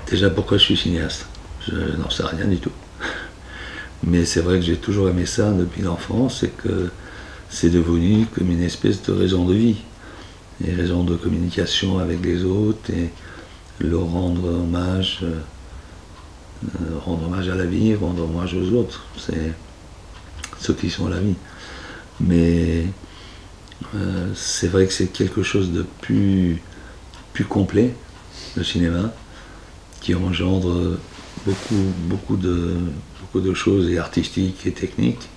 Déjà, pourquoi je suis cinéaste? Je n'en sais rien du tout. Mais c'est vrai que j'ai toujours aimé ça depuis l'enfance et que c'est devenu comme une espèce de raison de vie. Une raison de communication avec les autres et leur rendre hommage à la vie, rendre hommage aux autres. C'est ceux qui sont la vie. Mais c'est vrai que c'est quelque chose de plus complet, le cinéma, qui engendre beaucoup de choses et artistiques et techniques.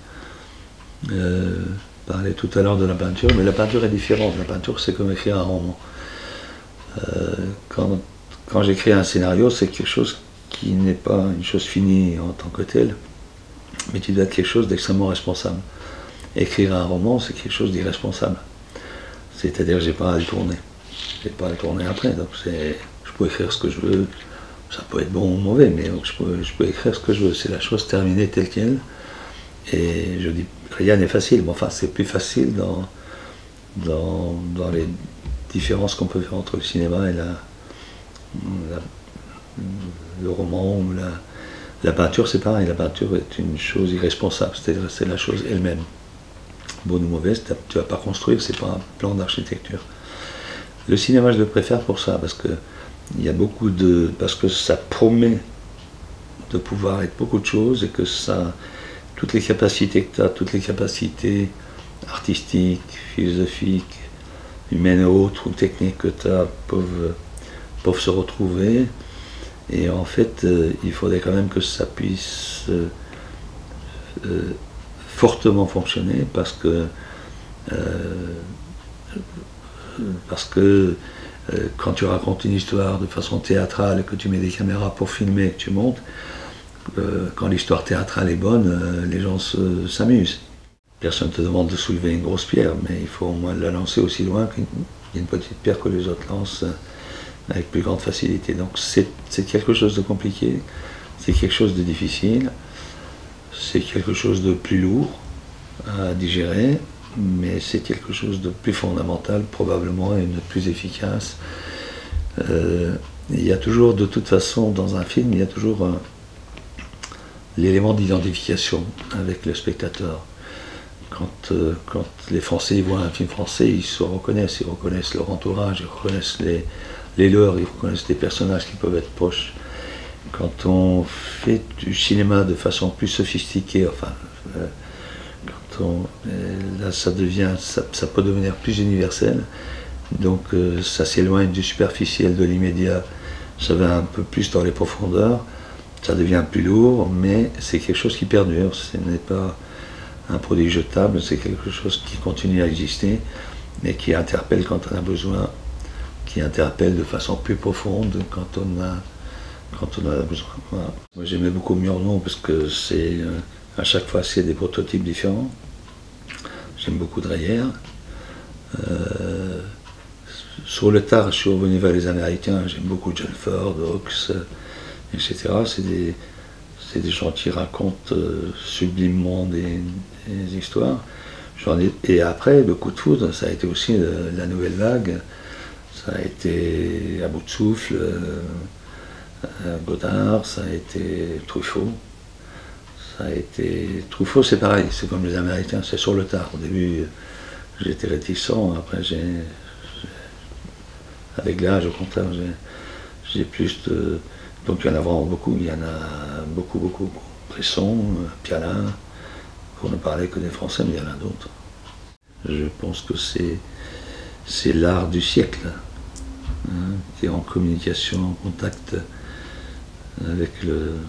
Je parlais tout à l'heure de la peinture, mais la peinture est différente. La peinture, c'est comme écrire un roman. Quand j'écris un scénario, c'est quelque chose qui n'est pas une chose finie en tant que telle, mais qui doit être quelque chose d'extrêmement responsable. Écrire un roman, c'est quelque chose d'irresponsable. C'est-à-dire que j'ai pas à le tourner. J'ai pas à le tourner après. Donc je peux écrire ce que je veux. Ça peut être bon ou mauvais, mais je peux écrire ce que je veux. C'est la chose terminée telle qu'elle. Et je dis, rien n'est facile. Bon, enfin, c'est plus facile dans les différences qu'on peut faire entre le cinéma et le roman ou la peinture. C'est pareil. La peinture est une chose irresponsable. C'est-à-dire c'est la chose elle-même. Bonne ou mauvaise, tu vas pas construire, c'est pas un plan d'architecture. Le cinéma, je le préfère pour ça, parce que ça promet de pouvoir être beaucoup de choses et que toutes les capacités que tu as, toutes les capacités artistiques, philosophiques, humaines et autres, ou techniques que tu as peuvent se retrouver. Et en fait, il faudrait quand même que ça puisse fortement fonctionner parce que quand tu racontes une histoire de façon théâtrale et que tu mets des caméras pour filmer et que tu montes, quand l'histoire théâtrale est bonne, les gens s'amusent. Personne ne te demande de soulever une grosse pierre, mais il faut au moins la lancer aussi loin qu'il y a une petite pierre que les autres lancent avec plus grande facilité. Donc c'est quelque chose de compliqué, c'est quelque chose de difficile. C'est quelque chose de plus lourd à digérer, mais c'est quelque chose de plus fondamental probablement et de plus efficace. Il y a toujours, de toute façon, dans un film, il y a toujours l'élément d'identification avec le spectateur. Quand les Français voient un film français, ils reconnaissent leur entourage, ils reconnaissent les leurs, ils reconnaissent les personnages qui peuvent être proches. Quand on fait du cinéma de façon plus sophistiquée, là ça peut devenir plus universel, donc ça s'éloigne du superficiel, de l'immédiat, ça va un peu plus dans les profondeurs, ça devient plus lourd, mais c'est quelque chose qui perdure, ce n'est pas un produit jetable, c'est quelque chose qui continue à exister, mais qui interpelle quand on a besoin, qui interpelle de façon plus profonde quand on a besoin. Voilà. Moi j'aimais beaucoup Murnau parce que à chaque fois c'est des prototypes différents. J'aime beaucoup Dreyer. Sur le tard, je suis revenu vers les Américains. J'aime beaucoup John Ford, Hawks, etc. C'est des gens qui racontent sublimement des histoires. Et après, le coup de foudre, ça a été aussi la nouvelle vague. Ça a été À bout de souffle. Godard, ça a été Truffaut. Truffaut, c'est pareil, c'est comme les Américains, c'est sur le tard. Au début, j'étais réticent, après, avec l'âge, au contraire, j'ai plus de. Donc il y en a vraiment beaucoup, il y en a beaucoup. Bresson, Pialin, pour ne parler que des Français, mais il y en a d'autres. Je pense que c'est l'art du siècle, hein, qui est en communication, en contact avec le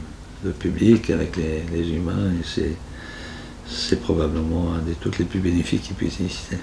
public, avec les humains, et c'est probablement un des trucs les plus bénéfiques qui puissent exister.